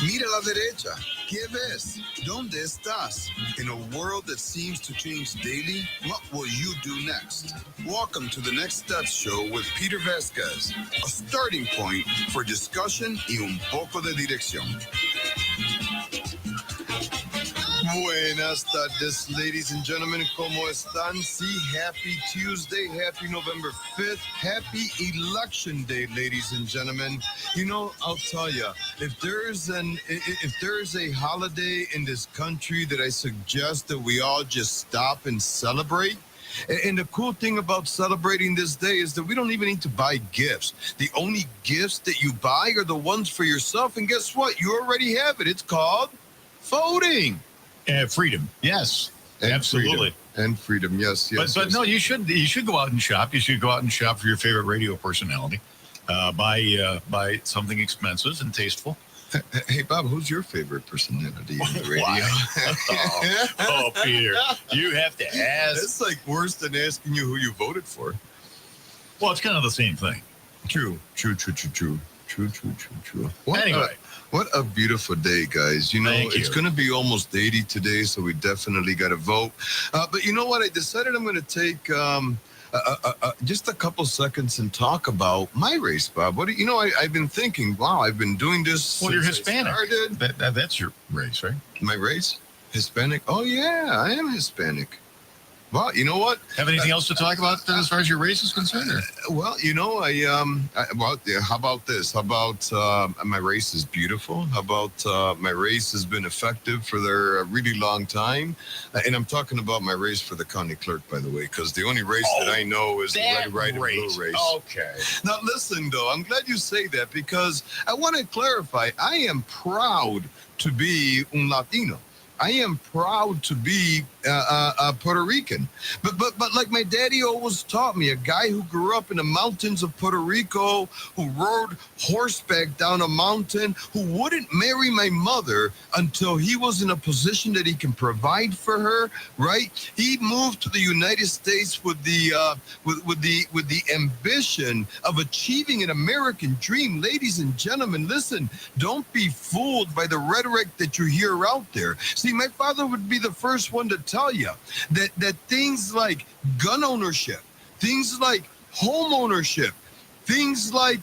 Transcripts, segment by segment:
Mira a la derecha. ¿Qué ves? ¿Dónde estás? In a world that seems to change daily, what will you do next? Welcome to the Next Steps Show with Peter Vasquez, a starting point for discussion y un poco de dirección. Buenas tardes, ladies and gentlemen. ¿Cómo están? Sí, happy Tuesday, happy November 5th, happy Election Day, ladies and gentlemen. You know, I'll tell you, if there is a holiday in this country that I suggest that we all just stop and celebrate. And the cool thing about celebrating this day is that we don't even need to buy gifts. The only gifts that you buy are the ones for yourself. And guess what? You already have it. It's called voting. Freedom, yes, and absolutely, freedom, yes. But no, you should go out and shop. You should go out and shop for your favorite radio personality. Buy something expensive and tasteful. Hey, Bob, who's your favorite personality in the radio? oh, Peter, you have to ask. It's like worse than asking you who you voted for. Well, it's kind of the same thing. True. Anyway. What a beautiful day, guys. You know, it's going to be almost 80 today, so we definitely got to vote. But you know what? I decided I'm going to take just a couple seconds and talk about my race, Bob. I've been thinking, wow, I've been doing this. Well, you're Hispanic. That's your race, right? My race? Hispanic? Oh, yeah, I am Hispanic. Well, you know what? Have anything else to talk about as far as your race is concerned? Well, you know, how about this? How about my race is beautiful? How about my race has been effective for a really long time? And I'm talking about my race for the county clerk, by the way, because the only race that I know is the red, white, and blue race. Okay. Now, listen, though, I'm glad you say that because I want to clarify. I am proud to be un Latino. I am proud to be Puerto Rican, but like my daddy always taught me, a guy who grew up in the mountains of Puerto Rico, who rode horseback down a mountain, who wouldn't marry my mother until he was in a position that he can provide for her. Right? He moved to the United States with the ambition of achieving an American dream. Ladies and gentlemen, listen, don't be fooled by the rhetoric that you hear out there. See, my father would be the first one to tell you that things like gun ownership, things like home ownership, things like,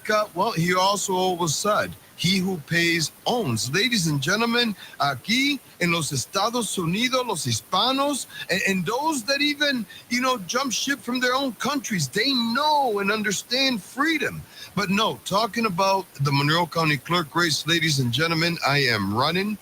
he also always said, he who pays owns. Ladies and gentlemen, aquí en los Estados Unidos, los hispanos, and those that even, jump ship from their own countries, they know and understand freedom. But no, talking about the Monroe County Clerk race, ladies and gentlemen, I am running.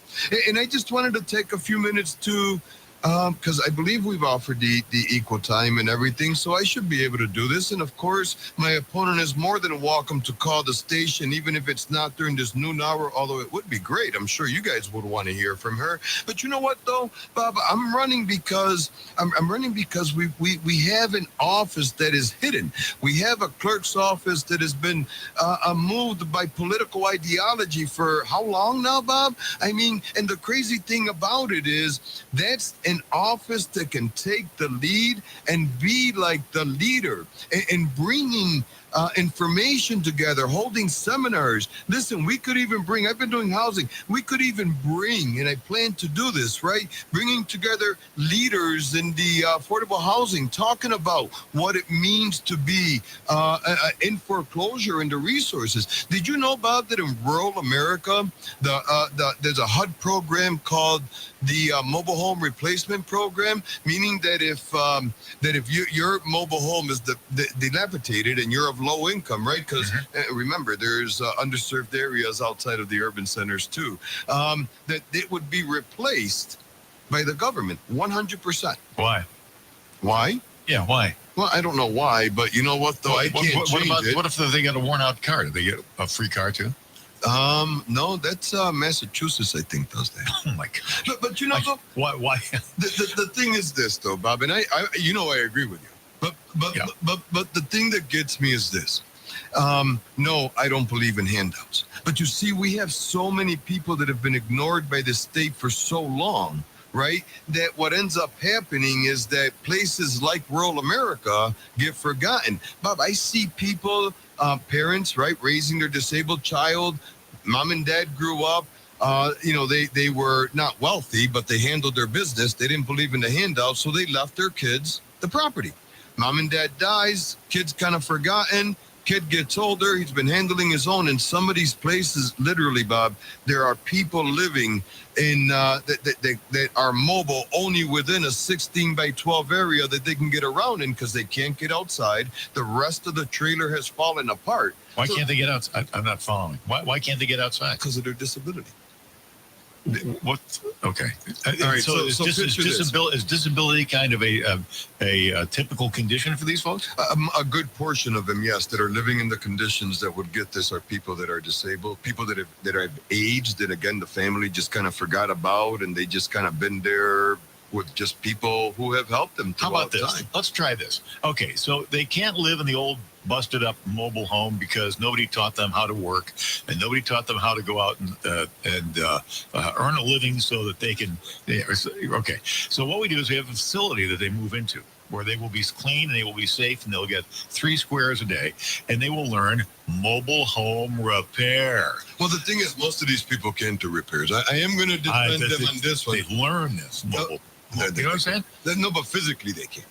And I just wanted to take a few minutes to, because I believe we've offered the equal time and everything, so I should be able to do this. And of course, my opponent is more than welcome to call the station, even if it's not during this noon hour, although it would be great. I'm sure you guys would want to hear from her. But you know what, though, Bob? I'm running because we have an office that is hidden. We have a clerk's office that has been moved by political ideology for how long now, Bob? I mean, and the crazy thing about it is that's an office that can take the lead and be like the leader in bringing information together, holding seminars. Listen, we could even bring, I've been doing housing, we could even bring, and I plan to do this, right? Bringing together leaders in the affordable housing, talking about what it means to be in foreclosure and the resources. Did you know, Bob, that in rural America, there's a HUD program called the Mobile Home Replacement Program, meaning that if your mobile home is dilapidated and you're of low income, right? Because remember, there's underserved areas outside of the urban centers too, that it would be replaced by the government 100%. Why? Why? Yeah, why? Well, I don't know why, but you know what, though? I can't change it. What if they get a worn out car? Do they get a free car too? No, that's Massachusetts, I think, does that. Oh my God! But you know, why? The thing is this, though, Bob, and I agree with you. But the thing that gets me is this. No, I don't believe in handouts. But you see, we have so many people that have been ignored by the state for so long, right? That what ends up happening is that places like rural America get forgotten. Bob, I see people, parents, right, raising their disabled child. Mom and dad grew up. they were not wealthy, but they handled their business. They didn't believe in the handout, so they left their kids the property. Mom and dad dies, kids kind of forgotten. Kid gets older, he's been handling his own. In some of these places, literally, Bob, there are people living in that are mobile only within a 16 by 12 area that they can get around in because they can't get outside. The rest of the trailer has fallen apart. Why can't they get outside? I'm not following. Why can't they get outside? Because of their disability. What? Okay. All right. So is disability kind of a typical condition for these folks? A good portion of them, yes, that are living in the conditions that would get this are people that are disabled, people that have aged, that again the family just kind of forgot about, and they just kind of been there with just people who have helped them. How about this? Time. Let's try this. Okay, so they can't live in the old busted up mobile home because nobody taught them how to work and nobody taught them how to go out and earn a living so that they can. Okay, so what we do is we have a facility that they move into where they will be clean and they will be safe and they'll get 3 squares a day and they will learn mobile home repair. Well, the thing is, most of these people can't do repairs. I am going to defend them on this one. They learn this mobile. You know what I'm saying? No, but physically they can't.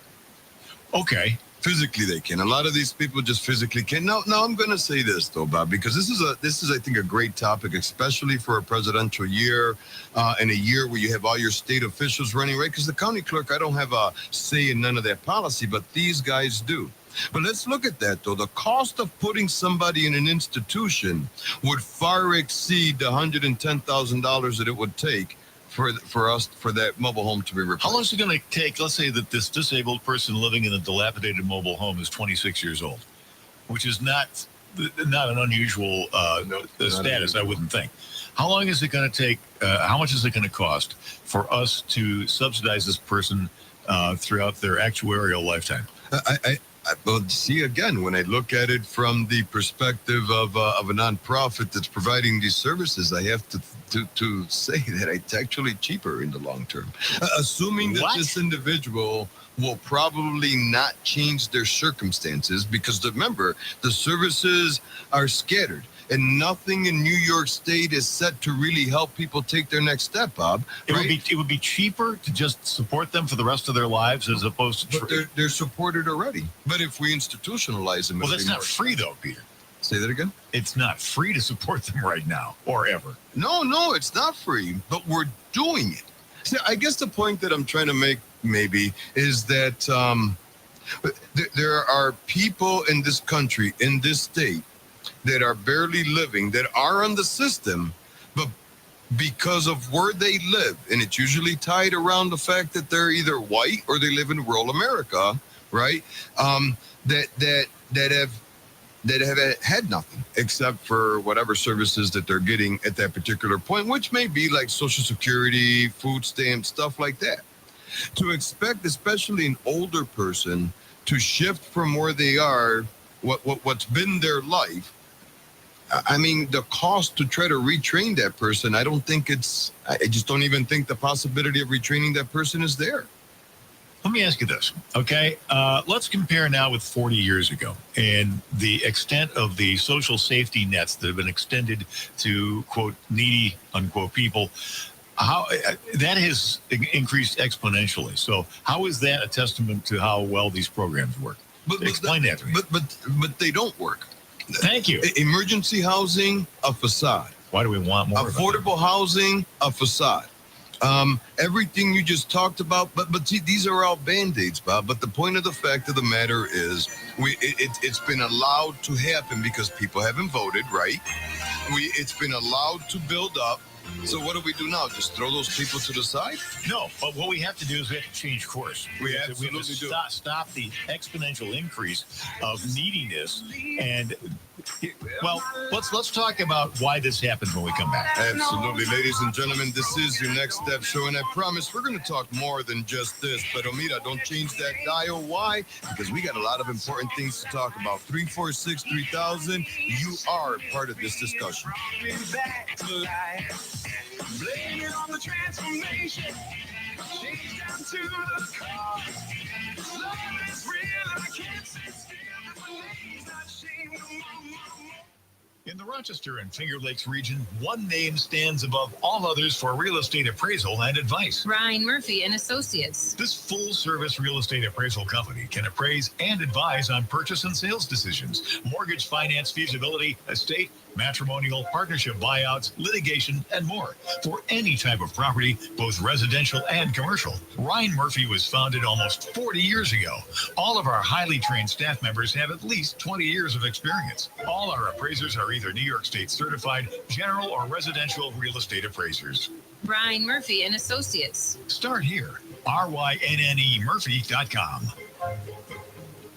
Okay. Physically they can. A lot of these people just physically can't. Now I'm going to say this though, Bob, because this is I think a great topic, especially for a presidential year and a year where you have all your state officials running, right? Because the county clerk, I don't have a say in none of that policy, but these guys do. But let's look at that, though. The cost of putting somebody in an institution would far exceed the $110,000 that it would take for that mobtle home to be replaced. How long is it going to take? Let's say that this disabled person living in a dilapidated mobile home is 26 years old, which is not an unusual status, I wouldn't think. How long is it going to take? How much is it going to cost for us to subsidize this person throughout their actuarial lifetime? Well, see, again, when I look at it from the perspective of a nonprofit that's providing these services, I have to say that it's actually cheaper in the long term. Assuming that this individual will probably not change their circumstances, because remember, the services are scattered. And nothing in New York State is set to really help people take their next step, Bob. It would be cheaper to just support them for the rest of their lives as opposed to. But they're supported already. But if we institutionalize them, well, that's not free though, Peter. Say that again. It's not free to support them right now or ever. No, it's not free. But we're doing it. See, I guess the point that I'm trying to make maybe is that there are people in this country, in this state, that are barely living, that are on the system, but because of where they live, and it's usually tied around the fact that they're either white or they live in rural America, right? That have had nothing except for whatever services that they're getting at that particular point, which may be like Social Security, food stamps, stuff like that. To expect, especially an older person, to shift from where they are, what's been their life. I mean, the cost to try to retrain that person, I just don't even think the possibility of retraining that person is there. Let me ask you this, okay? Let's compare now with 40 years ago and the extent of the social safety nets that have been extended to, quote, needy, unquote, people. How that has increased exponentially. So how is that a testament to how well these programs work? Explain that to me. But they don't work. Thank you. Emergency housing, a facade. Why do we want more? Affordable housing, a facade. Everything you just talked about, but see, these are all band-aids, Bob. But the point of the fact of the matter is, it's been allowed to happen because people haven't voted, right? It's been allowed to build up. So what do we do now? Just throw those people to the side? No, but what we have to do is we have to change course. We have to stop the exponential increase of neediness. And, well, let's talk about why this happens when we come back. Absolutely. Ladies and gentlemen, this is your Next Step show, and I promise we're going to talk more than just this. But, Omida, don't change that dial. Why? Because we got a lot of important things to talk about. 346-3000. You are part of this discussion. Blame it on the transformation. Change down to the core. Love is real and I can't sit still. My name's not shame no more. In the Rochester and Finger Lakes region, one name stands above all others for real estate appraisal and advice. Ryan Murphy and Associates. This full-service real estate appraisal company can appraise and advise on purchase and sales decisions, mortgage finance feasibility, estate, matrimonial, partnership buyouts, litigation, and more for any type of property, both residential and commercial. Ryan Murphy was founded almost 40 years ago. All of our highly trained staff members have at least 20 years of experience. All our appraisers are either New York State certified general or residential real estate appraisers. Ryan Murphy and Associates. Start here. RYNNEMurphy.com.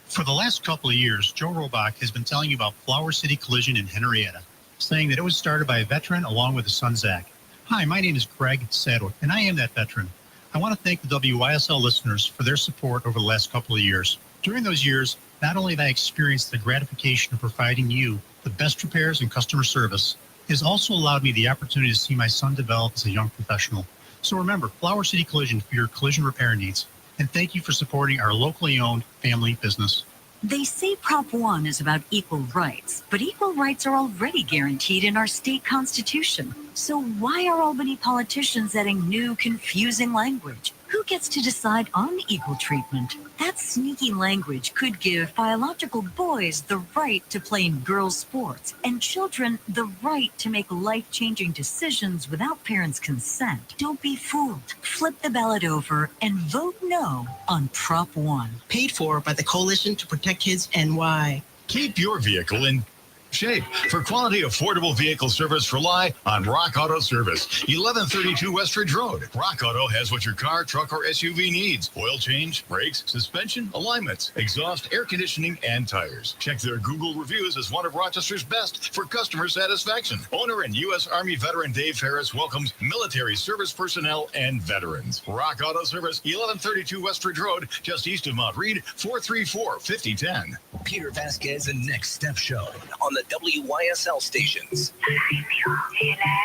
For the last couple of years, Joe Robach has been telling you about Flower City Collision in Henrietta, saying that it was started by a veteran along with his son, Zach. Hi, my name is Craig Sadwick, and I am that veteran. I want to thank the WYSL listeners for their support over the last couple of years. During those years, not only have I experienced the gratification of providing you the best repairs and customer service, it has also allowed me the opportunity to see my son develop as a young professional. So remember, Flower City Collision for your collision repair needs. And thank you for supporting our locally owned family business. They say Prop 1 is about equal rights, but equal rights are already guaranteed in our state constitution. So why are Albany politicians adding new, confusing language? Who gets to decide on equal treatment? That sneaky language could give biological boys the right to play in girls' sports and children the right to make life-changing decisions without parents' consent. Don't be fooled. Flip the ballot over and vote no on Prop 1. Paid for by the Coalition to Protect Kids NY. Keep your vehicle in shape. For quality, affordable vehicle service, rely on Rock Auto Service, 1132 Westridge Road. Rock Auto has what your car, truck, or SUV needs. Oil change, brakes, suspension, alignments, exhaust, air conditioning, and tires. Check their Google reviews as one of Rochester's best for customer satisfaction. Owner and U.S. Army veteran Dave Harris welcomes military service personnel and veterans. Rock Auto Service, 1132 Westridge Road, just east of Mount Reed, 434-5010. Peter Vasquez and Next Step Show on the WYSL stations.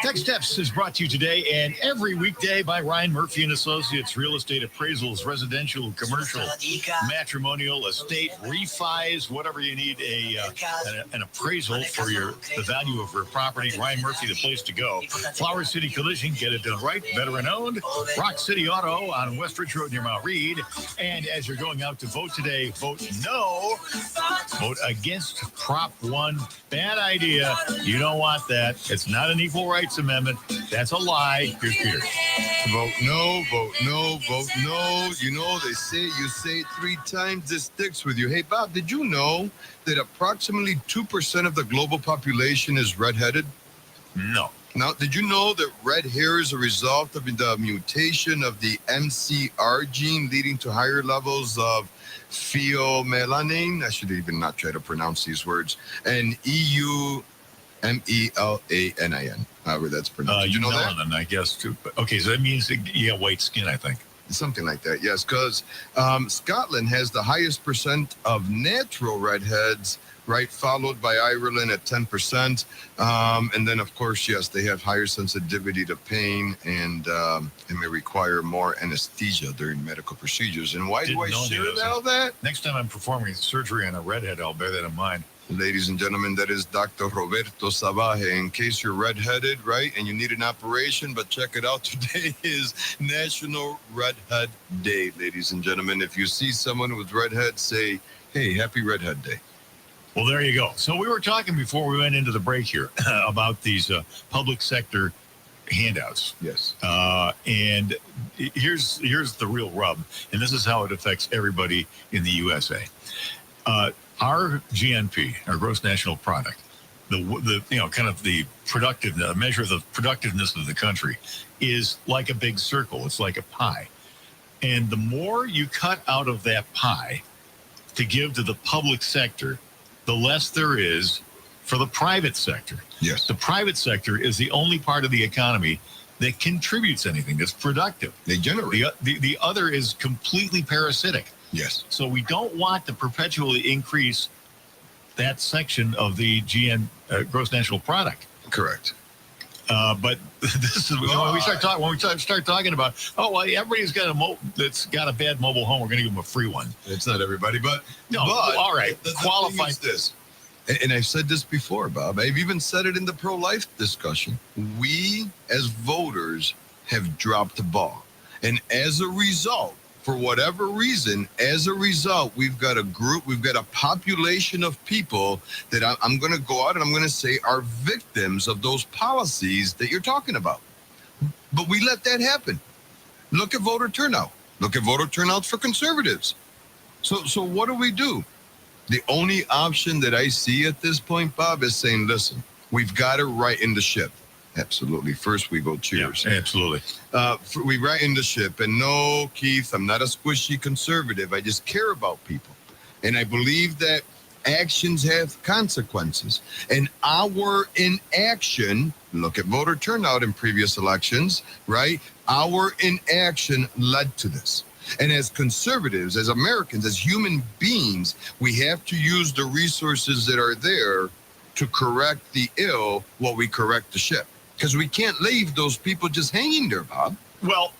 Next Steps is brought to you today and every weekday by Ryan Murphy and Associates, real estate appraisals, residential, commercial, matrimonial, estate, refis, whatever you need an appraisal for the value of your property. Ryan Murphy, the place to go. Flower City Collision, get it done right, veteran owned. Rock City Auto on Westridge Road near Mount Reed. And as you're going out to vote today, vote no. Vote against Prop 1. Bad idea. You don't want that. It's not an equal rights amendment. That's a lie. Here's Peter. Vote no, vote no, vote no. You know, you say it 3 times, this sticks with you. Hey, Bob, did you know that approximately 2% of the global population is redheaded? No. Now, did you know that red hair is a result of the mutation of the MCR gene leading to higher levels of pheomelanin? I should even not try to pronounce these words. And EUMELANIN, however that's pronounced. Did you know that? I guess, too. Okay, so that means you have white skin, I think. Something like that, yes, because Scotland has the highest percent of natural redheads, right, followed by Ireland at 10%. And then, of course, yes, they have higher sensitivity to pain and may require more anesthesia during medical procedures. And why do I share all that? Next time I'm performing surgery on a redhead, I'll bear that in mind. Ladies and gentlemen, that is Dr. Roberto Sabaje. In case you're redheaded, right, and you need an operation, but check it out. Today is National Redhead Day, ladies and gentlemen. If you see someone with redhead, say, hey, happy Redhead Day. Well, there you go. So we were talking before we went into the break here about these public sector handouts. Yes. And here's the real rub, and this is how it affects everybody in the USA. Our GNP, our gross national product, the kind of the productiveness, measure of the productiveness of the country, is like a big circle. It's like a pie. And the more you cut out of that pie to give to the public sector, the less there is for the private sector. Yes. The private sector is the only part of the economy that contributes anything, that's productive. They generate. The other is completely parasitic. Yes. So we don't want to perpetually increase that section of the gross national product. Correct. But this is when we start talking about, everybody's got that's got a bad mobile home, we're going to give them a free one. It's not everybody, but all right. The Qualify thing is this. and I've said this before, Bob, I've even said it in the pro-life discussion. We as voters have dropped the ball. And as a result, for whatever reason, we've got a population of people that I'm going to go out and I'm going to say are victims of those policies that you're talking about. But we let that happen. Look at voter turnout. Look at voter turnouts for conservatives. So what do? The only option that I see at this point, Bob, is saying, listen, we've got to righten the ship. Absolutely. First, we go cheers. Yeah, absolutely. We righten the ship. And no, Keith, I'm not a squishy conservative. I just care about people. And I believe that actions have consequences. And our inaction, look at voter turnout in previous elections, right? Our inaction led to this. And as conservatives, as Americans, as human beings, we have to use the resources that are there to correct the ill while we correct the ship. Because we can't leave those people just hanging there, Bob. Well,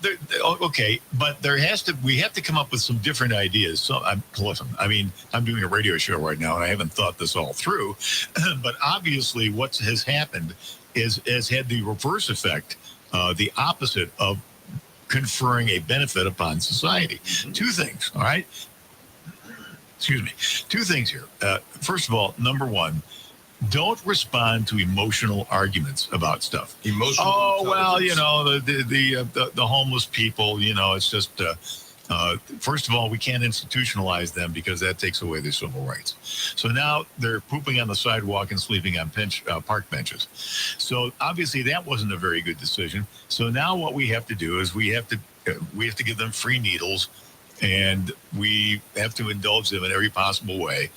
okay, but we have to come up with some different ideas. So, listen, I mean, I'm doing a radio show right now, and I haven't thought this all through. But obviously, what has happened has had the reverse effect, the opposite of conferring a benefit upon society. Two things, all right? Excuse me. Two things here. First of all, number one, don't respond to emotional arguments about stuff. Well, you know, the homeless people, you know, it's just, first of all, we can't institutionalize them because that takes away their civil rights. So now they're pooping on the sidewalk and sleeping on park benches. So obviously that wasn't a very good decision. So now what we have to do is we have to give them free needles, and we have to indulge them in every possible way.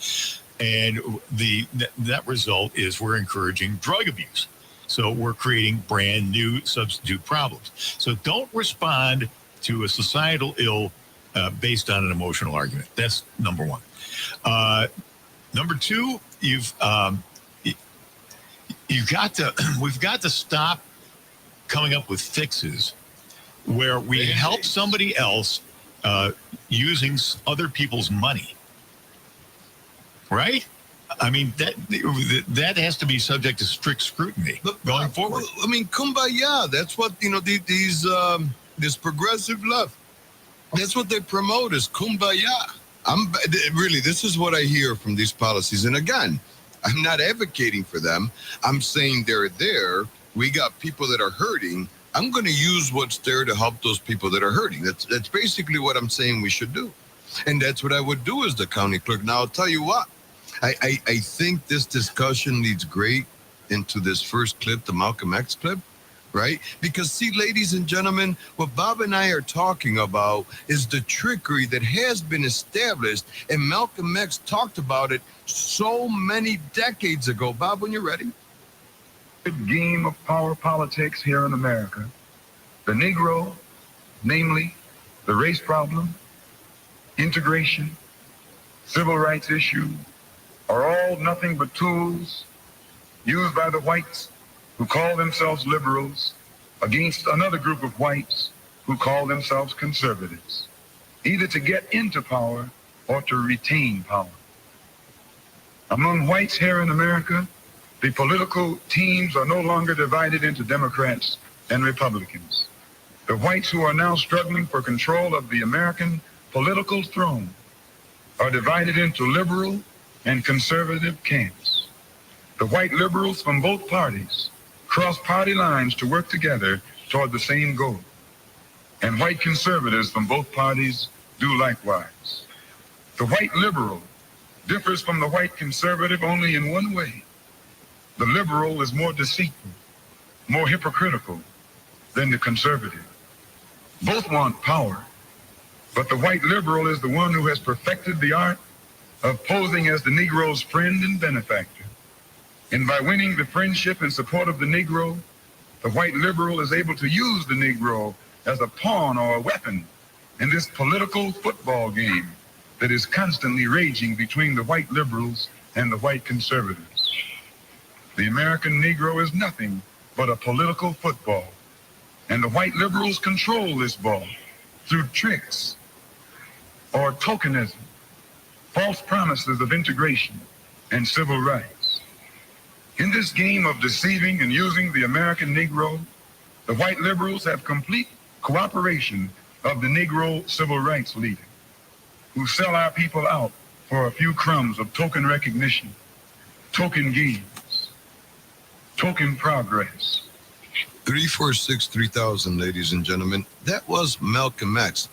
And the net result is we're encouraging drug abuse. So we're creating brand new substitute problems. So don't respond to a societal ill based on an emotional argument. That's number one. Number two, we've got to stop coming up with fixes where we help somebody else using other people's money. Right? I mean, that has to be subject to strict scrutiny going forward. I mean, kumbaya. That's what, you know, this progressive left, that's what they promote is kumbaya. This is what I hear from these policies. And again, I'm not advocating for them. I'm saying they're there. We got people that are hurting. I'm going to use what's there to help those people that are hurting. That's basically what I'm saying we should do. And that's what I would do as the county clerk. Now, I'll tell you what. I think this discussion leads great into this first clip, the Malcolm X clip, right? Because see, ladies and gentlemen, what Bob and I are talking about is the trickery that has been established, and Malcolm X talked about it so many decades ago. Bob, when you're ready. The game of power politics here in America, the Negro, namely the race problem, integration, civil rights issue, are all nothing but tools used by the whites who call themselves liberals against another group of whites who call themselves conservatives, either to get into power or to retain power. Among whites here in America, the political teams are no longer divided into Democrats and Republicans. The whites who are now struggling for control of the American political throne are divided into liberal and conservative camps. The white liberals from both parties cross party lines to work together toward the same goal. And white conservatives from both parties do likewise. The white liberal differs from the white conservative only in one way. The liberal is more deceitful, more hypocritical than the conservative. Both want power, but the white liberal is the one who has perfected the art of posing as the Negro's friend and benefactor. And by winning the friendship and support of the Negro, the white liberal is able to use the Negro as a pawn or a weapon in this political football game that is constantly raging between the white liberals and the white conservatives. The American Negro is nothing but a political football, and the white liberals control this ball through tricks or tokenism, false promises of integration and civil rights. In this game of deceiving and using the American Negro, the white liberals have complete cooperation of the Negro civil rights leader, who sell our people out for a few crumbs of token recognition, token gains, token progress. 346-3000, ladies and gentlemen. That was Malcolm X.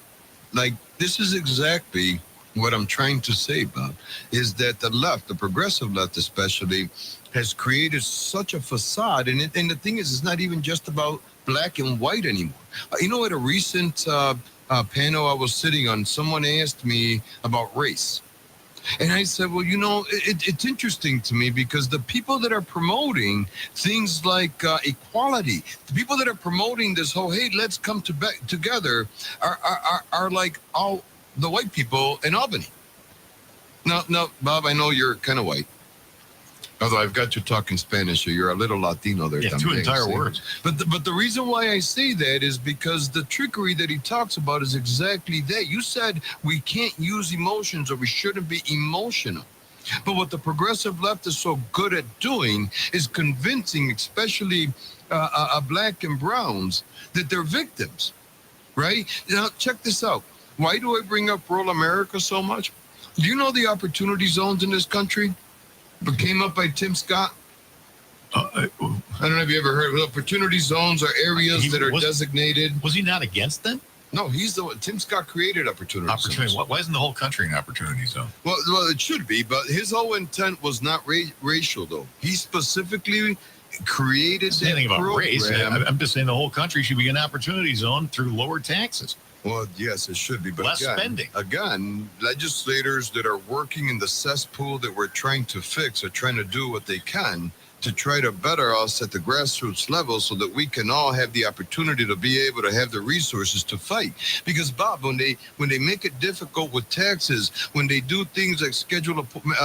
Like, this is exactly what I'm trying to say, Bob, is that the left, the progressive left especially, has created such a facade. And the thing is, it's not even just about black and white anymore. At a recent panel I was sitting on, someone asked me about race. And I said, well, it's interesting to me because the people that are promoting things like equality, the people that are promoting this whole, hey, let's come together, are like all the white people in Albany. Now, Bob, I know you're kind of white. Although I've got you talking Spanish, so you're a little Latino there. Yeah, two entire words. But the reason why I say that is because the trickery that he talks about is exactly that. You said we can't use emotions or we shouldn't be emotional. But what the progressive left is so good at doing is convincing, especially black and browns, that they're victims, right? Now, check this out. Why do I bring up rural America so much? Do you know the opportunity zones in this country? But came up by Tim Scott. I don't know if you ever heard of it. Opportunity zones are areas that are designated. Was he not against them? No, he's the one. Tim Scott created opportunity zones. Why isn't the whole country an opportunity zone? Well, it should be, but his whole intent was not racial, though. He specifically created that anything about program. Race. I'm just saying the whole country should be an opportunity zone through lower taxes. Well, yes, it should be, but less spending. Again, legislators that are working in the cesspool that we're trying to fix are trying to do what they can to try to better us at the grassroots level so that we can all have the opportunity to be able to have the resources to fight. Because, Bob, when they make it difficult with taxes, when they do things like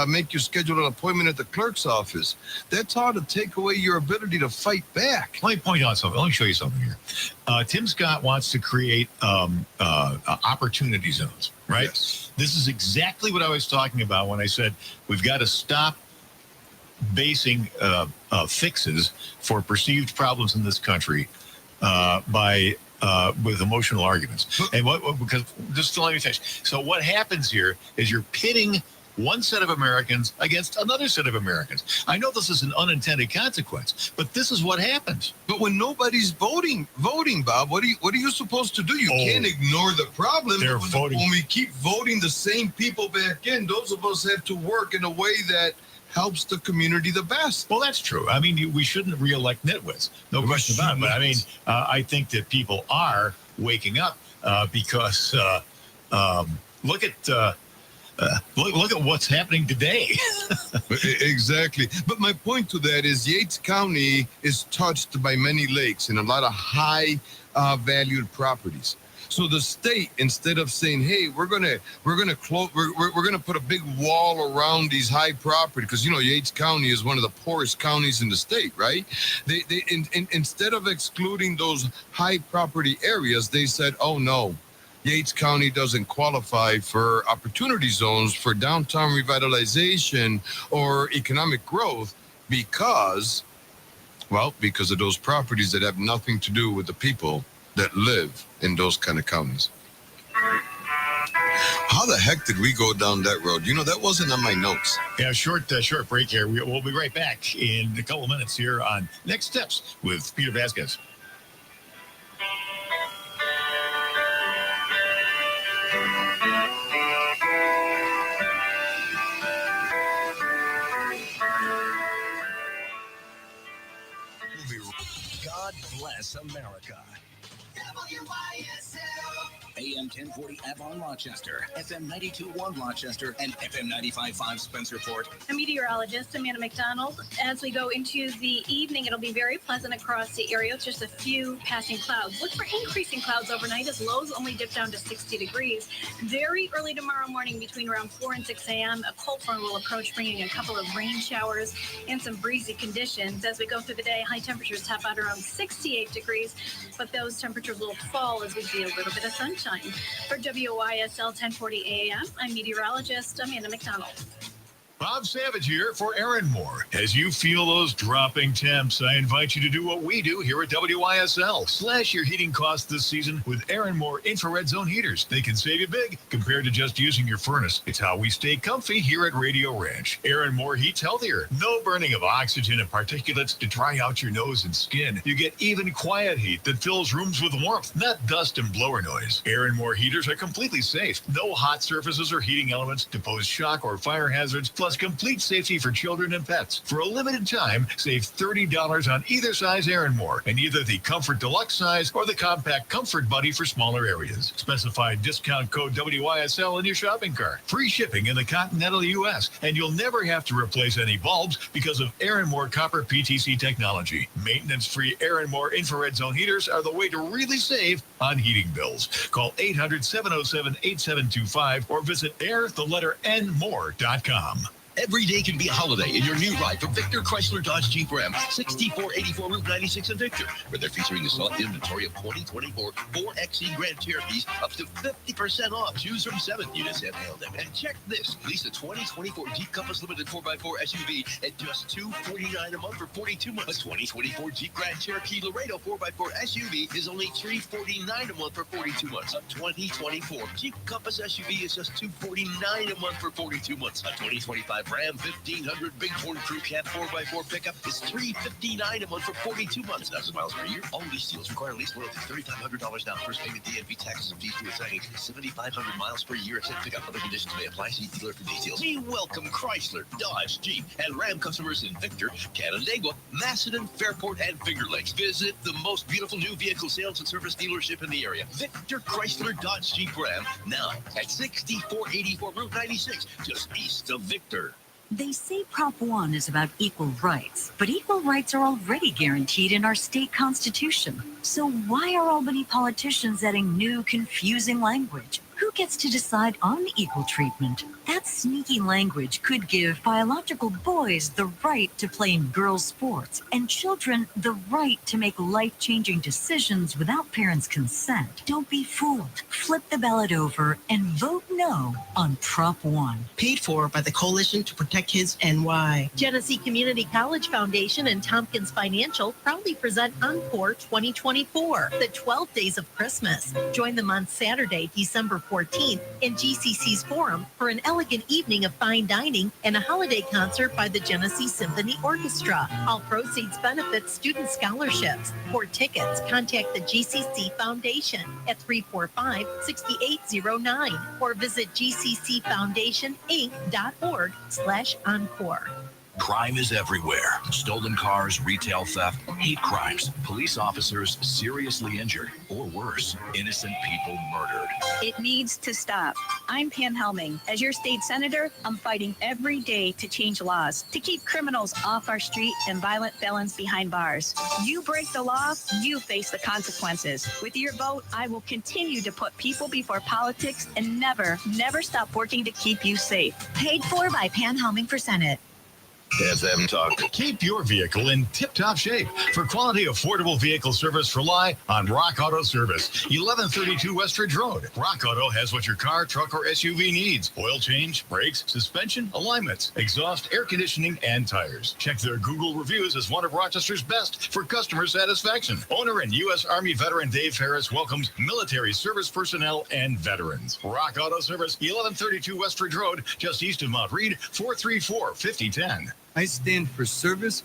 make you schedule an appointment at the clerk's office, that's how to take away your ability to fight back. Let me point out something. Let me show you something here. Tim Scott wants to create opportunity zones, right? Yes. This is exactly what I was talking about when I said we've got to stop basing fixes for perceived problems in this country with emotional arguments. And because just to let me finish. So what happens here is you're pitting one set of Americans against another set of Americans. I know this is an unintended consequence, but this is what happens. But when nobody's voting, Bob, what are you supposed to do? You can't ignore the problem. They're voting. When we keep voting the same people back in, those of us have to work in a way that helps the community the best. Well, that's true. I mean, we shouldn't reelect nitwits. No question about it. But I mean, I think that people are waking up because look at what's happening today. Exactly. But my point to that is Yates County is touched by many lakes and a lot of high valued properties. So the state, instead of saying, "Hey, we're gonna put a big wall around these high property," because Yates County is one of the poorest counties in the state, right? They instead of excluding those high property areas, they said, "Oh no, Yates County doesn't qualify for opportunity zones for downtown revitalization or economic growth because of those properties that have nothing to do with the people that live in those kind of counties." How the heck did we go down that road? That wasn't on my notes. Yeah, short break here. We'll be right back in a couple of minutes here on Next Steps with Peter Vasquez. God bless America. AM 1040 Avon Rochester, FM 92.1 Rochester, and FM 95.5 Spencerport. I'm meteorologist Amanda McDonald. As we go into the evening, it'll be very pleasant across the area with just a few passing clouds. Look for increasing clouds overnight as lows only dip down to 60 degrees. Very early tomorrow morning between around 4 and 6 a.m., a cold front will approach, bringing a couple of rain showers and some breezy conditions. As we go through the day, high temperatures top out around 68 degrees, but those temperatures will fall as we see a little bit of sunshine. For WYSL 1040 AM, I'm meteorologist Amanda McDonald. Bob Savage here for Aaron Moore. As you feel those dropping temps, I invite you to do what we do here at WYSL. Slash your heating costs this season with Aaron Moore infrared zone heaters. They can save you big compared to just using your furnace. It's how we stay comfy here at Radio Ranch. Aaron Moore heats healthier. No burning of oxygen and particulates to dry out your nose and skin. You get even quiet heat that fills rooms with warmth, not dust and blower noise. Aaron Moore heaters are completely safe. No hot surfaces or heating elements to pose shock or fire hazards, plus complete safety for children and pets. For a limited time, save $30 on either size Aaron Moore, and either the Comfort Deluxe size or the Compact Comfort Buddy for smaller areas. Specify discount code WYSL in your shopping cart. Free shipping in the continental U.S., and you'll never have to replace any bulbs because of Aaron Moore Copper PTC technology. Maintenance-free Aaron Moore infrared zone heaters are the way to really save on heating bills. Call 800-707-8725 or visit air-the-letter-n-more.com. Every day can be a holiday in your new ride from Victor Chrysler Dodge Jeep Ram, 6484 Route 96 in Victor, where they're featuring a select inventory of 2024 4XE Grand Cherokees up to 50% off. Choose from 7 units and hail them. And check this, lease a 2024 Jeep Compass Limited 4x4 SUV at just $249 a month for 42 months. A 2024 Jeep Grand Cherokee Laredo 4x4 SUV is only $349 a month for 42 months. A 2024 Jeep Compass SUV is just $249 a month for 42 months. A 2025 Ram 1500 Big Horn Crew Cab 4x4 pickup is $359 a month for 42 months. 1,000 miles per year. All lease deals require lease loyalty. $3,500 down. First payment, DMV taxes and fees to assigning 7,500 miles per year. Except pickup. Other conditions may apply. See dealer for details. We welcome Chrysler, Dodge, Jeep, and Ram customers in Victor, Canandaigua, Macedon, Fairport, and Finger Lakes. Visit the most beautiful new vehicle sales and service dealership in the area. Victor Chrysler, Dodge, Jeep, Ram. Now at 6484 Route 96, just east of Victor. They say Prop 1 is about equal rights, but equal rights are already guaranteed in our state constitution. So why are Albany politicians adding new, confusing language? Who gets to decide on equal treatment? That sneaky language could give biological boys the right to play in girls' sports and children the right to make life-changing decisions without parents' consent. Don't be fooled. Flip the ballot over and vote no on Prop 1. Paid for by the Coalition to Protect Kids NY. Genesee Community College Foundation and Tompkins Financial proudly present Encore 2024, the 12 Days of Christmas. Join them on Saturday, December 14th in GCC's Forum for an elegant evening of fine dining and a holiday concert by the Genesee Symphony Orchestra. All proceeds benefit student scholarships. For tickets, contact the GCC Foundation at 345-6809 or visit gccfoundationinc.org/encore. Crime is everywhere. Stolen cars, retail theft, hate crimes, police officers seriously injured, or worse, innocent people murdered. It needs to stop. I'm Pam Helming. As your state senator, I'm fighting every day to change laws, to keep criminals off our street and violent felons behind bars. You break the law, you face the consequences. With your vote, I will continue to put people before politics and never stop working to keep you safe. Paid for by Pam Helming for Senate. FM Talk. Keep your vehicle in tip-top shape. For quality, affordable vehicle service, rely on Rock Auto Service, 1132 Westridge Road. Rock Auto has what your car, truck, or SUV needs. Oil change, brakes, suspension, alignments, exhaust, air conditioning, and tires. Check their Google reviews as one of Rochester's best for customer satisfaction. Owner and U.S. Army veteran Dave Harris welcomes military service personnel and veterans. Rock Auto Service, 1132 Westridge Road, just east of Mount Reed, 434-5010. I stand for service,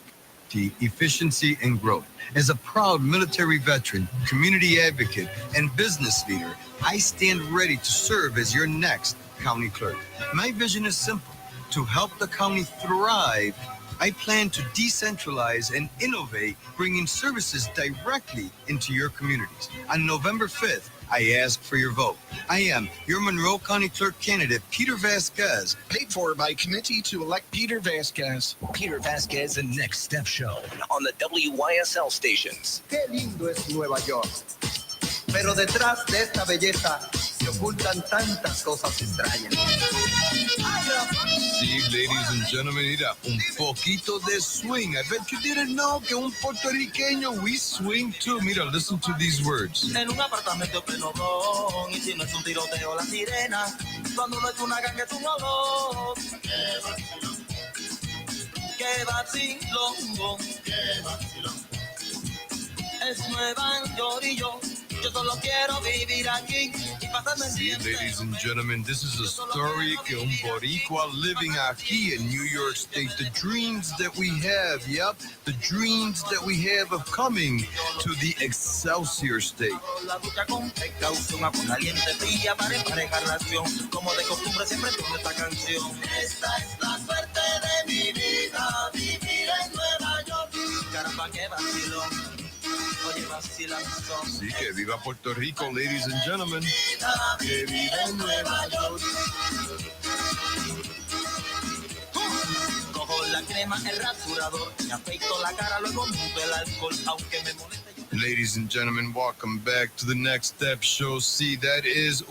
efficiency, and growth. As a proud military veteran, community advocate, and business leader, I stand ready to serve as your next county clerk. My vision is simple: to help the county thrive. I plan to decentralize and innovate, bringing services directly into your communities. On November 5th, I ask for your vote. I am your Monroe County Clerk candidate, Peter Vasquez. Paid for by Committee to elect Peter Vasquez. Peter Vasquez, the Next Step Show on the WYSL stations. Qué lindo es Nueva York. Pero detrás de esta belleza se ocultan tantas cosas extrañas. Sí, ladies and gentlemen, mira, un poquito de swing. I bet you didn't know que un puertorriqueño, we swing too. Mira, listen to these words. En un apartamento pleno ron, y si no es un tiroteo la sirena, cuando no es una ganga es un olor. Que vacilón, que vacilón. Es Nueva York y yo solo quiero vivir aquí y pasarme See, ladies and gentlemen, this is a story que un boricua living aquí in New York State. The dreams that we have, yep, the dreams that we have of coming to the Excelsior State. La ducha con precaución, agua caliente fría para emparejar relación. Como de costumbre siempre tomo esta canción. Esta es la suerte de mi vida, vivir en Nueva York. Caramba, qué vacilón. Sí, que viva Puerto Rico, ladies and gentlemen. Que viva en Nueva York. Cojo la crema, el rasurador, me afeito la cara, luego monto el alcohol, aunque me moleste. Ladies and gentlemen, welcome back to the Next Step Show. See, that is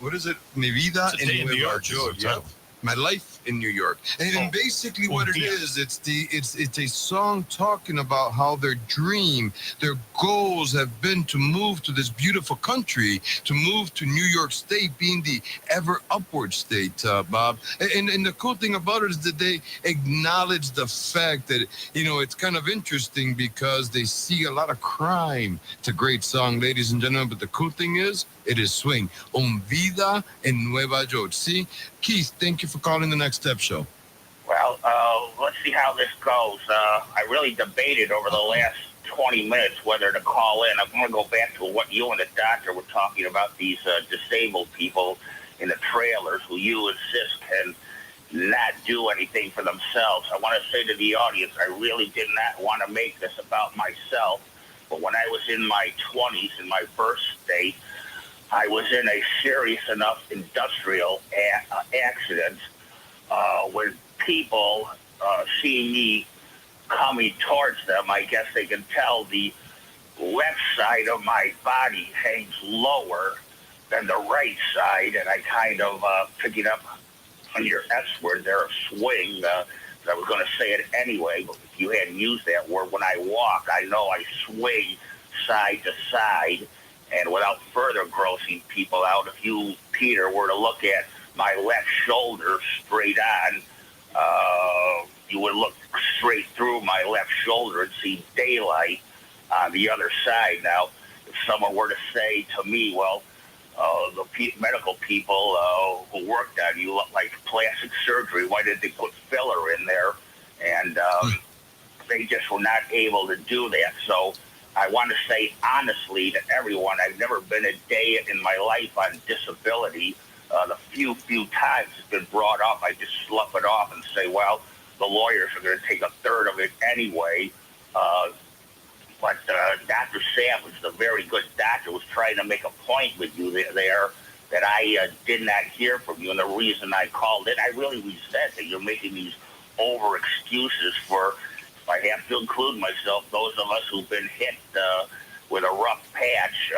what is it? Mi vida en Nueva York. Yeah. My life in New York, and basically what it is, it's a song talking about how their dream, their goals have been to move to this beautiful country, to move to New York State, being the ever upward state, Bob. And the cool thing about it is that they acknowledge the fact that, you know, it's kind of interesting because they see a lot of crime. It's a great song, ladies and gentlemen, but the cool thing is, it is swing. Vida en Nueva York. See, Keith, thank you for calling the Next Step Show. Well, let's see how this goes. I really debated over the last 20 minutes whether to call in. I'm going to go back to what you and the doctor were talking about, these disabled people in the trailers who you insist can not do anything for themselves. I want to say to the audience, I really did not want to make this about myself, but when I was in my 20s, in my birth state, I was in a serious enough industrial accident when people see me coming towards them. I guess they can tell the left side of my body hangs lower than the right side, and I kind of, picking up on your S word there, swing. I was going to say it anyway, but if you hadn't used that word, when I walk, I know I swing side to side. And without further grossing people out, if you, Peter, were to look at my left shoulder straight on, you would look straight through my left shoulder and see daylight on the other side. Now, if someone were to say to me, well, the medical people who worked on you look like plastic surgery, why did they put filler in there? And they just were not able to do that. So I want to say honestly to everyone, I've never been a day in my life on disability. The few times it's been brought up, I just slough it off and say, well, the lawyers are going to take a third of it anyway. But Dr. Savage, the very good doctor, was trying to make a point with you there that I did not hear from you. And the reason I called in, I really resent that you're making these over excuses for, if I have to include myself, those of us who've been hit with a rough patch.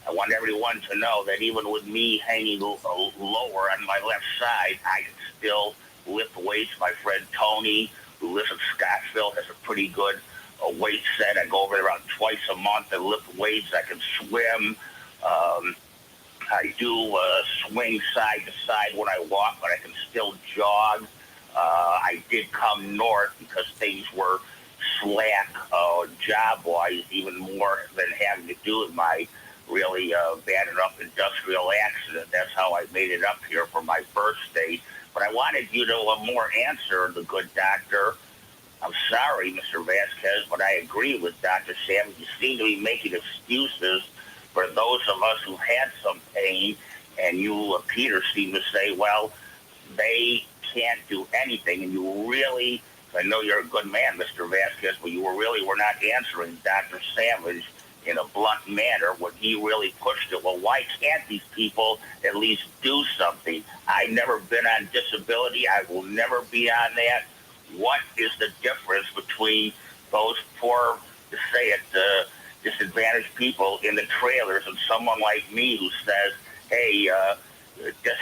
I want everyone to know that even with me hanging lower on my left side, I can still lift weights. My friend Tony, who lives in Scottsville, has a pretty good weight set. I go over there around twice a month and lift weights. I can swim. I do swing side to side when I walk, but I can still jog. I did come north because things were slack job-wise, even more than having to do with my really bad enough industrial accident. That's how I made it up here for my birth state. But I wanted you to more answer the good doctor. I'm sorry, Mr. Vasquez, but I agree with Dr. Sam. You seem to be making excuses for those of us who had some pain, and you, Peter, seem to say, well, they can't do anything. And you really, I know you're a good man, Mr. Vasquez, but you were not answering Dr. Savage in a blunt manner when he really pushed it. Well, why can't these people at least do something? I've never been on disability. I will never be on that. What is the difference between those poor, to say it, disadvantaged people in the trailers and someone like me who says, hey, just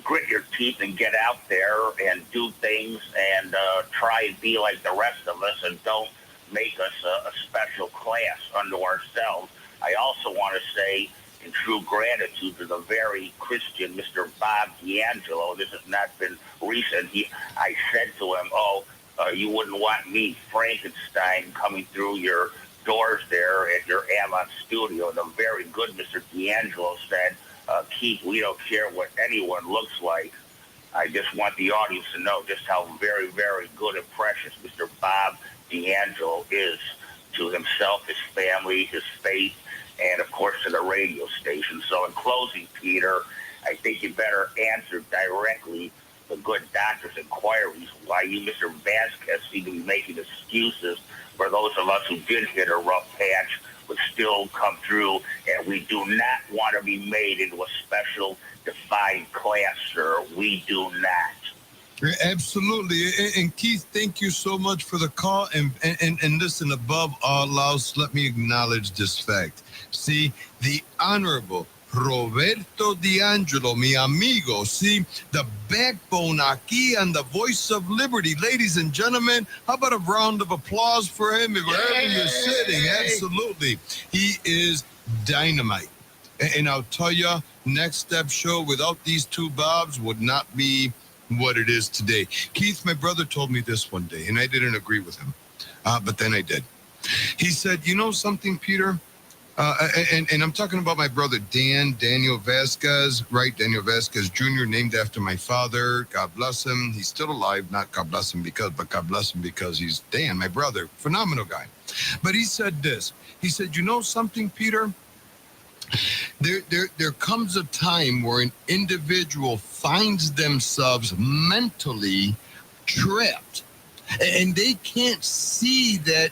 grit your teeth and get out there and do things and try and be like the rest of us and don't make us a special class unto ourselves. I also want to say, in true gratitude to the very Christian Mr. Bob D'Angelo. This has not been recent. I said to him, you wouldn't want me, Frankenstein, coming through your doors there at your Avon studio. And the very good Mr. D'Angelo said, Keith, we don't care what anyone looks like. I just want the audience to know just how very, very good and precious Mr. Bob D'Angelo is to himself, his family, his faith, and, of course, to the radio station. So in closing, Peter, I think you better answer directly the good doctor's inquiries why you, Mr. Vasquez, seem to be making excuses for those of us who did hit a rough patch would still come through, and we do not want to be made into a special defined class, sir. We do not. Absolutely. And Keith, thank you so much for the call. And listen, above all else, let me acknowledge this fact. See, the Honorable Roberto D'Angelo, mi amigo, see, the backbone aquí and the voice of liberty. Ladies and gentlemen, how about a round of applause for him wherever you're sitting? Absolutely. He is dynamite. And I'll tell you, Next Step Show without these two Bobs would not be what it is today. Keith, my brother, told me this one day, and I didn't agree with him, but then I did. He said, you know something, Peter? And I'm talking about my brother Daniel Vasquez, right? Daniel Vasquez Jr., named after my father. God bless him. He's still alive. Not God bless him but God bless him because he's Dan, my brother. Phenomenal guy. But he said this. He said, you know something, Peter? There comes a time where an individual finds themselves mentally trapped. And they can't see that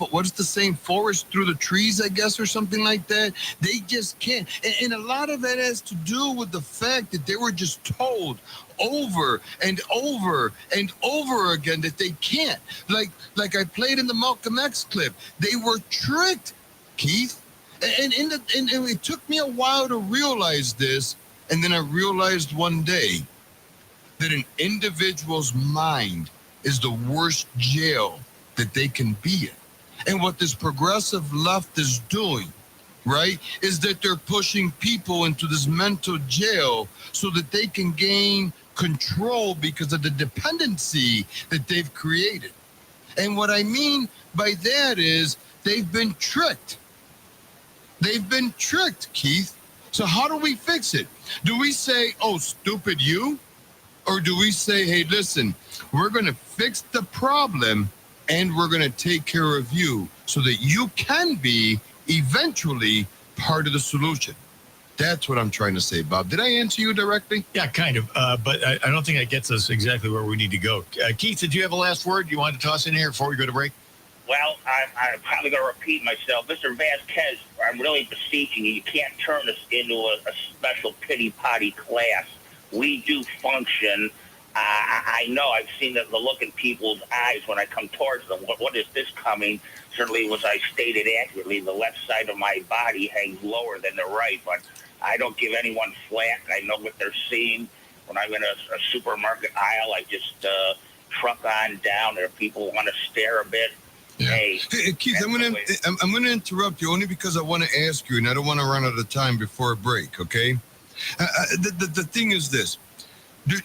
what's the saying, forest through the trees, I guess, or something like that. They just can't. And a lot of that has to do with the fact that they were just told over and over and over again that they can't. Like I played in the Malcolm X clip. They were tricked, Keith. And it took me a while to realize this. And then I realized one day that an individual's mind is the worst jail that they can be in. And what this progressive left is doing, right, is that they're pushing people into this mental jail so that they can gain control because of the dependency that they've created. And what I mean by that is they've been tricked. They've been tricked, Keith. So how do we fix it? Do we say, oh, stupid you? Or do we say, hey, listen, we're going to fix the problem and we're going to take care of you so that you can be eventually part of the solution? That's what I'm trying to say, Bob. Did I answer you directly? Yeah, kind of. But I don't think that gets us exactly where we need to go. Keith, did you have a last word you wanted to toss in here before we go to break? Well, I'm probably going to repeat myself. Mr. Vasquez, I'm really beseeching you. You can't turn this into a special pity potty class. We do function. I know I've seen the look in people's eyes when I come towards them. What is this coming? Certainly, was I stated accurately, the left side of my body hangs lower than the right, but I don't give anyone flack. I know what they're seeing. When I'm in a supermarket aisle, I just truck on down. There, people want to stare a bit. Yeah. Hey, Keith, I'm gonna interrupt you only because I want to ask you, and I don't want to run out of time before a break. Okay. The thing is this. Do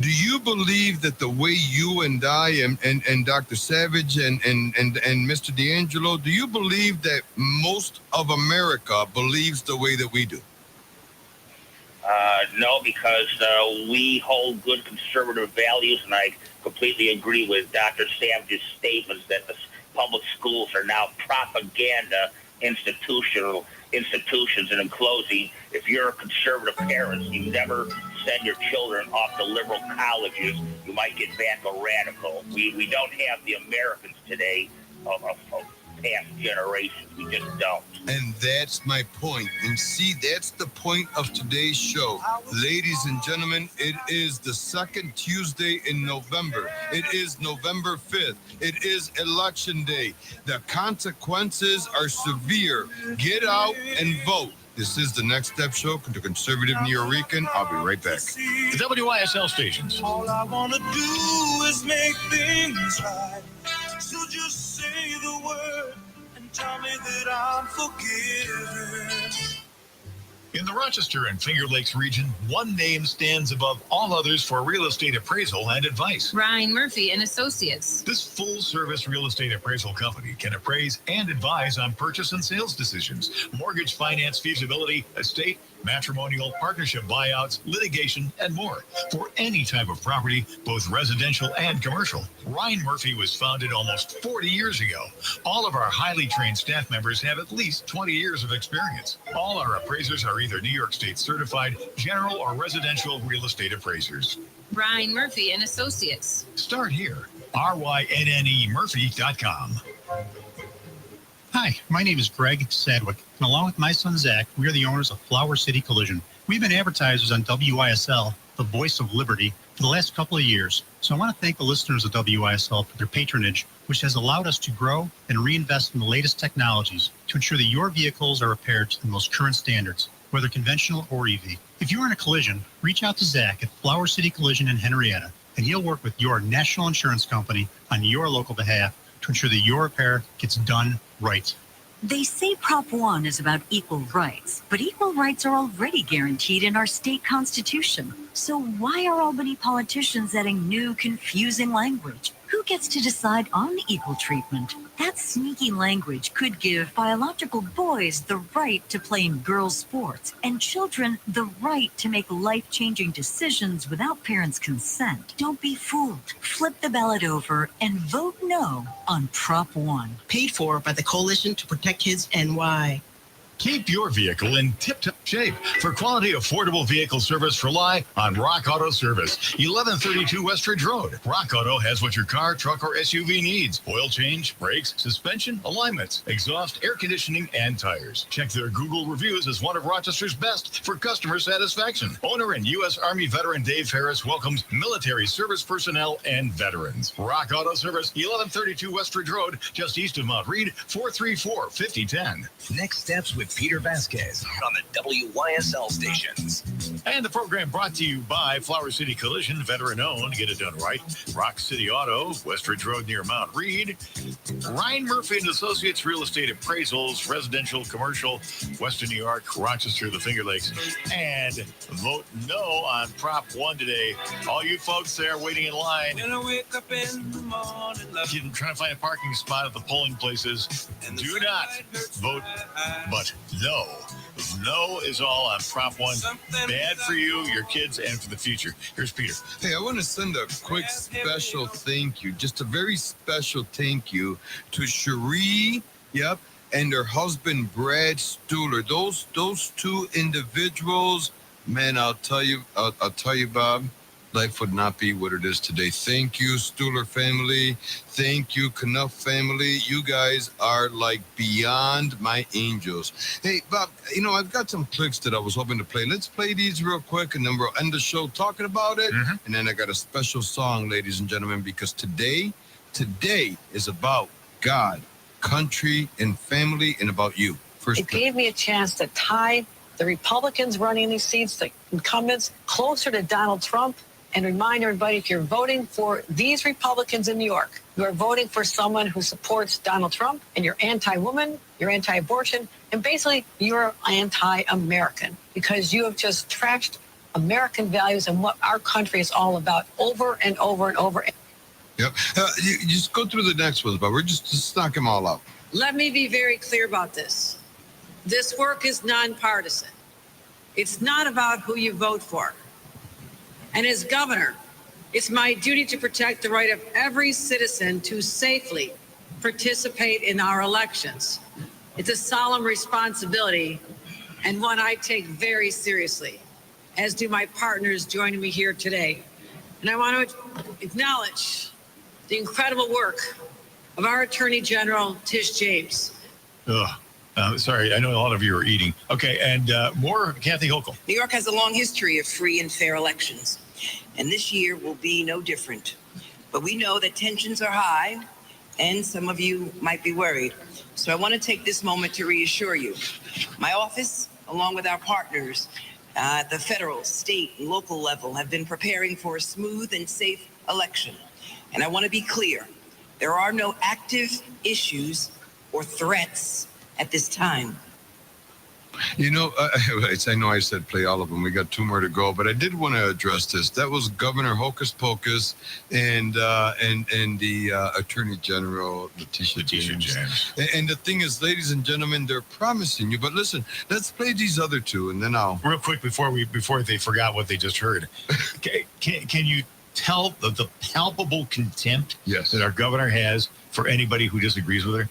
you believe that the way you and I and Dr. Savage and Mr. D'Angelo, do you believe that most of America believes the way that we do? No, because we hold good conservative values, and I completely agree with Dr. Savage's statements that the public schools are now propaganda institutions. And in closing, if you're a conservative parent, you never send your children off to liberal colleges. You might get back a radical. We don't have the Americans today of past generations. We just don't. And that's my point. And see, that's the point of today's show. Ladies and gentlemen, it is the second Tuesday in November. It is November 5th. It is Election Day. The consequences are severe. Get out and vote. This is the Next Step Show to Conservative Nuyorican. I'll be right back. The WYSL stations. All I want to do is make things right. So just say the word and Tell me that I'm forgiven. In the Rochester and Finger Lakes region, one name stands above all others for real estate appraisal and advice. Ryan Murphy and Associates. This full-service real estate appraisal company can appraise and advise on purchase and sales decisions, mortgage finance feasibility, estate, matrimonial, partnership buyouts, litigation, and more for any type of property, both residential and commercial. Ryan Murphy was founded almost 40 years ago. All of our highly trained staff members have at least 20 years of experience. All our appraisers are either New York State certified general or residential real estate appraisers. Ryan Murphy and Associates. Start here. RYNNEMurphy.com. Hi, my name is Greg Sadwick, and along with my son Zach, we are the owners of Flower City Collision. We've been advertisers on WYSL, the voice of liberty, for the last couple of years. So I want to thank the listeners of WYSL for their patronage, which has allowed us to grow and reinvest in the latest technologies to ensure that your vehicles are repaired to the most current standards, whether conventional or EV. If you're in a collision, reach out to Zach at Flower City Collision in Henrietta, and he'll work with your national insurance company on your local behalf to ensure that your repair gets done right. They say Prop 1 is about equal rights, but equal rights are already guaranteed in our state constitution. So why are Albany politicians adding new, confusing language? Who gets to decide on equal treatment? That sneaky language could give biological boys the right to play in girls' sports and children the right to make life-changing decisions without parents' consent. Don't be fooled. Flip the ballot over and vote no on Prop 1. Paid for by the Coalition to Protect Kids NY. Keep your vehicle in tip-top shape. For quality, affordable vehicle service, rely on Rock Auto Service, 1132 Westridge Road. Rock Auto has what your car, truck, or SUV needs. Oil change, brakes, suspension, alignments, exhaust, air conditioning, and tires. Check their Google reviews as one of Rochester's best for customer satisfaction. Owner and U.S. Army veteran Dave Harris welcomes military service personnel and veterans. Rock Auto Service, 1132 Westridge Road, just east of Mount Reed, 434-5010. Next steps with Peter Vasquez on the WYSL stations. And the program brought to you by Flower City Collision, veteran owned. Get it done right. Rock City Auto, Westridge Road near Mount Reed. Ryan Murphy and Associates Real Estate Appraisals, residential, commercial, Western New York, Rochester, the Finger Lakes. And vote no on Prop 1 today. All you folks there waiting in line. When I wake up in the morning, If you're trying to find a parking spot at the polling places, do not vote but no. No is all on Prop 1. Bad for you, your kids, and for the future. Here's Peter. Hey, I want to send a quick special thank you, just a very special thank you to Cherie, and her husband, Brad Stuhler. Those two individuals, man, I'll tell you, Bob, life would not be what it is today. Thank you, Stuhler family. Thank you, Knuff family. You guys are like beyond my angels. Hey, Bob, I've got some clicks that I was hoping to play. Let's play these real quick, and then we'll end the show talking about it. Mm-hmm. And then I got a special song, ladies and gentlemen, because today is about God, country, and family, and about you. First, it gave me a chance to tie the Republicans running these seats, the incumbents, closer to Donald Trump, and remind everybody, if you're voting for these Republicans in New York, you are voting for someone who supports Donald Trump, and you're anti-woman, you're anti-abortion, and basically you're anti-American because you have just trashed American values and what our country is all about over and over and over. Yep. You just go through the next ones, but we're just knock them all out. Let me be very clear about this. This work is nonpartisan. It's not about who you vote for. And as governor, it's my duty to protect the right of every citizen to safely participate in our elections. It's a solemn responsibility and one I take very seriously, as do my partners joining me here today. And I want to acknowledge the incredible work of our Attorney General, Tish James. Sorry, I know a lot of you are eating. Okay, and more Kathy Hochul. New York has a long history of free and fair elections, and this year will be no different. But we know that tensions are high, and some of you might be worried. So I want to take this moment to reassure you. My office, along with our partners at the federal, state, and local level, have been preparing for a smooth and safe election. And I want to be clear, there are no active issues or threats at this time. You know, I know I said play all of them. We got 2 more to go, but I did want to address this. That was Governor Hocus Pocus and the Attorney General Letitia James. And the thing is, ladies and gentlemen, they're promising you. But listen, let's play these other 2, and then I'll real quick before they forgot what they just heard. Can you tell the palpable contempt that our governor has for anybody who disagrees with her?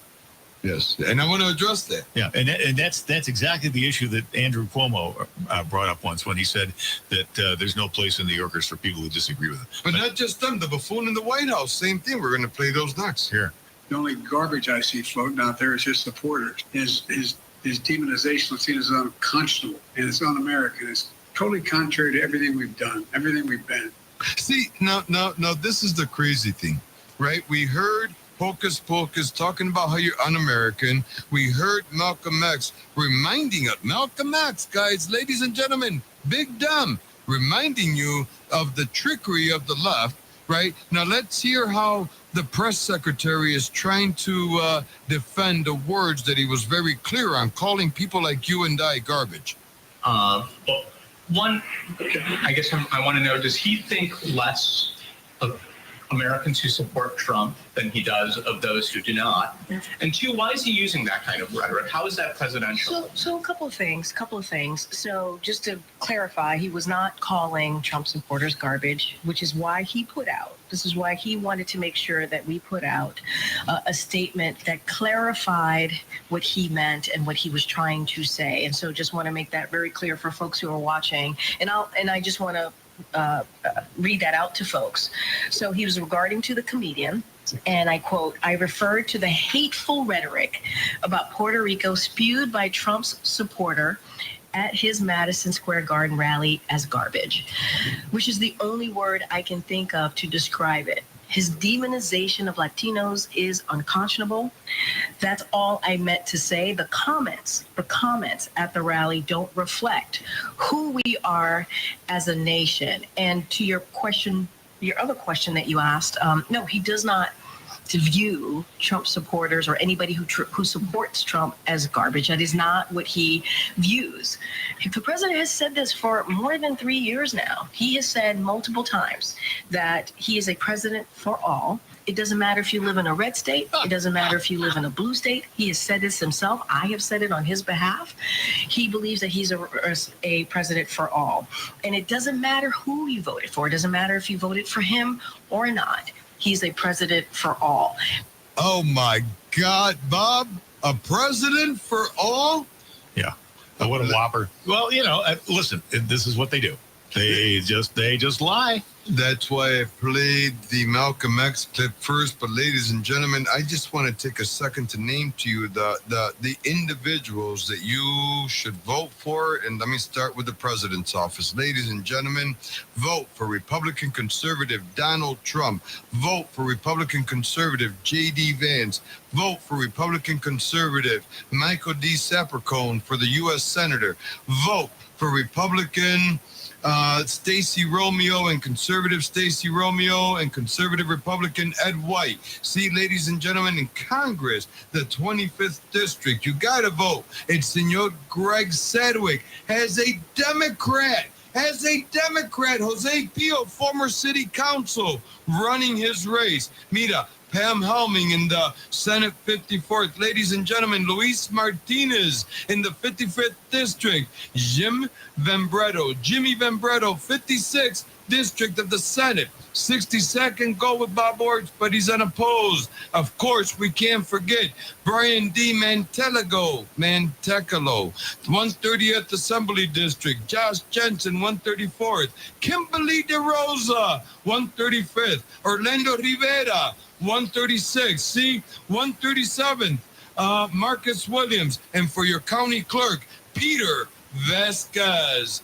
Yes, and I want to address that. Yeah, and that's exactly the issue that Andrew Cuomo brought up once when he said that there's no place in New Yorkers for people who disagree with him. But not just them, the buffoon in the White House, same thing. We're going to play those next. Here. The only garbage I see floating out there is his supporters. His demonization is seen as unconscionable, and it's un-American. It's totally contrary to everything we've done, everything we've been. See, now, this is the crazy thing, right? We heard Hocus Pocus talking about how you're un-American. We heard Malcolm X reminding us, Malcolm X, guys, ladies and gentlemen, big dumb, reminding you of the trickery of the left, right? Now let's hear how the press secretary is trying to defend the words that he was very clear on, calling people like you and I garbage. One, I guess I want to know, does he think less of Americans who support Trump than he does of those who do not? And 2, why is he using that kind of rhetoric? How is that presidential? So a couple of things. So just to clarify, he was not calling Trump supporters garbage, which is why he this is why he wanted to make sure that we put out a statement that clarified what he meant and what he was trying to say. And so just want to make that very clear for folks who are watching. And I just want to read that out to folks. So he was regarding to the comedian, and I quote, "I referred to the hateful rhetoric about Puerto Rico spewed by Trump's supporter at his Madison Square Garden rally as garbage," which is the only word I can think of to describe it. His demonization of Latinos is unconscionable. That's all I meant to say. The comments at the rally don't reflect who we are as a nation. And to your question, your other question that you asked, no, he does not view Trump supporters or anybody who supports Trump as garbage. That is not what he views. The president has said this for more than 3 years now. He has said multiple times that he is a president for all. It doesn't matter if you live in a red state. It doesn't matter if you live in a blue state. He has said this himself. I have said it on his behalf. He believes that he's a president for all. And it doesn't matter who you voted for. It doesn't matter if you voted for him or not. He's a president for all. Oh, my God, Bob, a president for all? Yeah. What a whopper. Well, listen, this is what they do. They just lie. That's why I played the Malcolm X clip first. But ladies and gentlemen, I just want to take a second to name to you the individuals that you should vote for. And let me start with the president's office. Ladies and gentlemen, vote for Republican conservative Donald Trump. Vote for Republican conservative J.D. Vance. Vote for Republican conservative Michael D. Sapercone for the U.S. Senator. Vote for Republican Stacey Romeo and conservative Stacey Romeo and conservative Republican Ed White. See, ladies and gentlemen, in Congress, the 25th district, you got to vote. It's Senor Greg Sedgwick has a Democrat, Jose Pio, former city council, running his race. Mira, Pam Helming in the Senate 54th. Ladies and gentlemen, Luis Martinez in the 55th District. Jimmy Vembretto, 56th District of the Senate. 62nd go with Bob Orts, but he's unopposed. Of course, we can't forget Brian D. Mantecalo, 130th Assembly District. Josh Jensen, 134th. Kimberly DeRosa, 135th. Orlando Rivera, 136th. See, 137th. Marcus Williams. And for your county clerk, Peter Vasquez.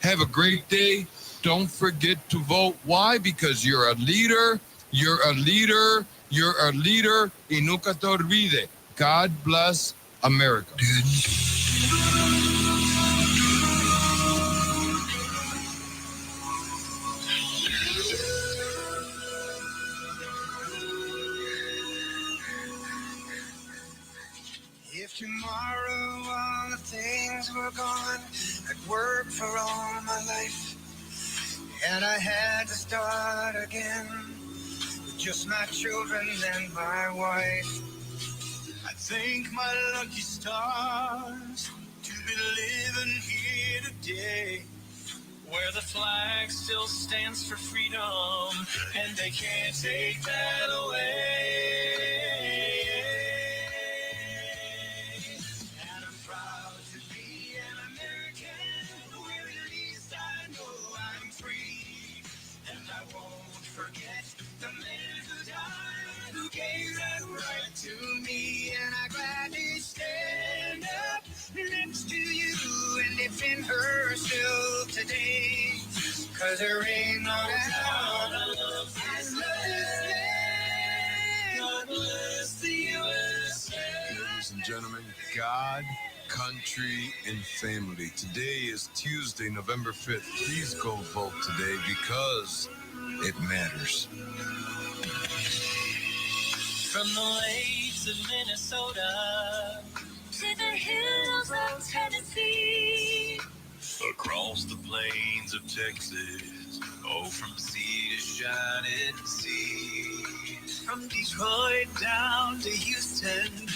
Have a great day. Don't forget to vote. Why? Because you're a leader. You're a leader. You're a leader. Y nunca te olvide. God bless America. all the things were gone. I'd worked for all my life, and I had to start again with just my children and my wife. I thank my lucky stars to be living here today, where the flag still stands for freedom, and they can't take that away. And I'm proud to be an American, where at least I know I'm free. And I won't forget the men who died, who gave that right to me. And I gladly stand up next to you and defend her still today. 'Cause there ain't no doubt I love this land. God bless the USA. Ladies and gentlemen, God, country, and family. Today is Tuesday, November 5th. Please go vote today because it matters. From the lakes of Minnesota to the hills of Tennessee, across the plains of Texas, oh, from sea to shining sea. from Detroit down to Houston,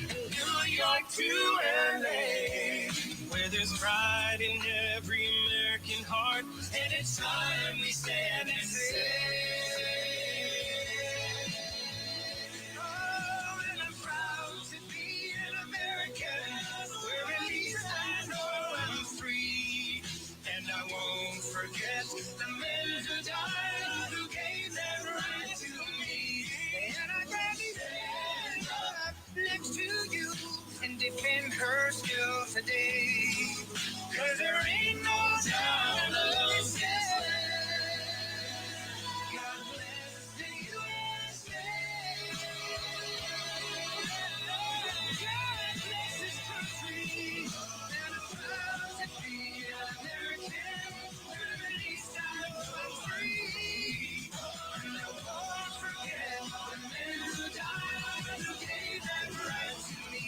New York to LA, where there's pride in every American heart, and it's time we stand and say, oh, and I'm proud to be an American, where at least I know I'm free, and I won't forget the men who died, who gave their right to me, and I gladly stand up next to you and defend her still today. 'Cause there ain't no doubt I love this land. God bless the USA. God bless this country. And I'm proud to be an American. At least I know I'm free. And I won't forget the men who died, who gave that right to me.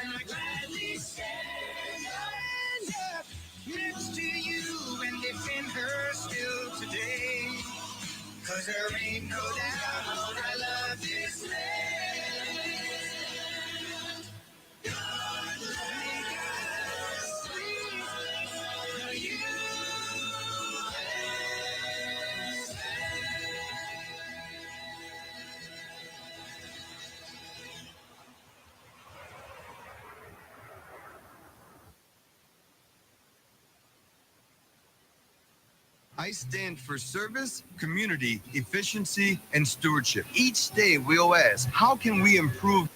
And I gladly stand up next to you and defend her still today. 'Cause there ain't no doubt I love this land. God make us sweet for you. I stand for service, community, efficiency, and stewardship. Each day we'll ask, how can we improve